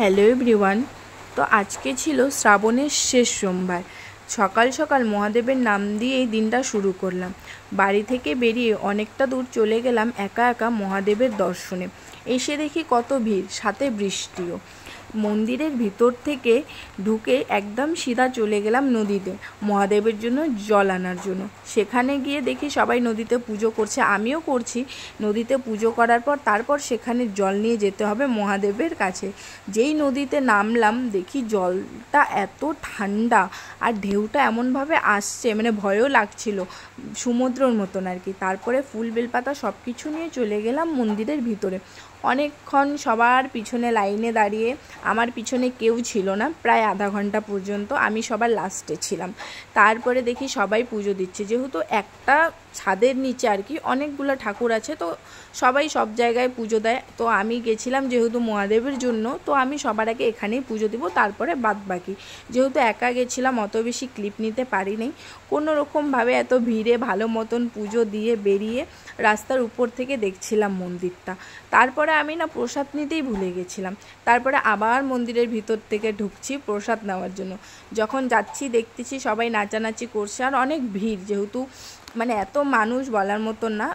Hello everyone. তো আজকে ছিল শ্রাবণের শেষ সোমবার। সকাল সকাল মহাদেবের নাম দিয়ে এই দিনটা শুরু করলাম। বাড়ি থেকে বেরিয়ে অনেকটা দূর চলে গেলাম একা একা মহাদেবের দর্শনে। এসে দেখি কত ভিড়, সাথে বৃষ্টিও। মন্দিরের ভিতর থেকে ঢুকে একদম সিধা চলে গেলাম নদীতে মহাদেবের জন্য জল আনার জন্য। সেখানে গিয়ে দেখি সবাই নদীতে পুজো করছে, আমিও করছি। নদীতে পুজো করার পর তারপর সেখানে জল নিয়ে যেতে হবে মহাদেবের কাছে। যেই নদীতে নামলাম দেখি জলটা এত ঠান্ডা আর ঢেউটা এমনভাবে আসছে, মানে ভয়ও লাগছিল, সমুদ্রর মতন আর কি। তারপরে ফুল বেলপাতা সব কিছু নিয়ে চলে গেলাম মন্দিরের ভিতরে। অনেকক্ষণ সবার পিছনে লাইনে দাঁড়িয়ে, আমার পিছনে কেউ ছিল না প্রায় আধা ঘন্টা পর্যন্ত, আমি সবার লাস্টে ছিলাম। তারপরে দেখি সবাই পুজো দিচ্ছে, যেহেতু একটা ছাদের নিচে আর কি অনেকগুলো ঠাকুর আছে, তো সবাই সব জায়গায় পুজো দেয়। তো আমি গেছিলাম যেহেতু মহাদেবের জন্য, তো আমি সবার আগে এখানেই পুজো দিব, তারপরে বাদ বাকি। যেহেতু একা গেছিলাম অত বেশি ক্লিপ নিতে পারিনি। কোনো রকমভাবে এত ভিড়ে ভালো মতন পুজো দিয়ে বেরিয়ে রাস্তার উপর থেকে দেখছিলাম মন্দিরটা। তারপরে আমি না প্রসাদ নিতেই ভুলে গেছিলাম। তারপরে আবার মন্দিরের ভিতর থেকে ঢুকছি প্রসাদ নেওয়ার জন্য। যখন যাচ্ছি দেখতেছি সবাই নাচানাচি করছে আর অনেক ভিড়, যেহেতু মানে এত মানুষ বলার মতন না।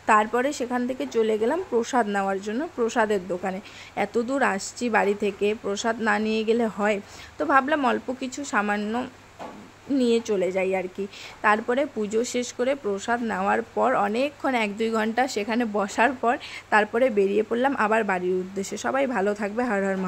তারপরে সেখান থেকে চলে গেলাম প্রসাদ নেওয়ার জন্য প্রসাদের দোকানে। এত দূর আসছি বাড়ি থেকে, প্রসাদ না নিয়ে গেলে হয়, তো ভাবলাম অল্প কিছু সামান্য নিয়ে চলে যাই আর কি। তারপরে পুজো শেষ করে প্রসাদ নেওয়ার পর অনেকক্ষণ 1-2 ঘন্টা সেখানে বসার পর তারপরে বেরিয়ে পড়লাম আবার বাড়ির উদ্দেশ্যে। সবাই ভালো থাকবে। হর হর মহাদেব।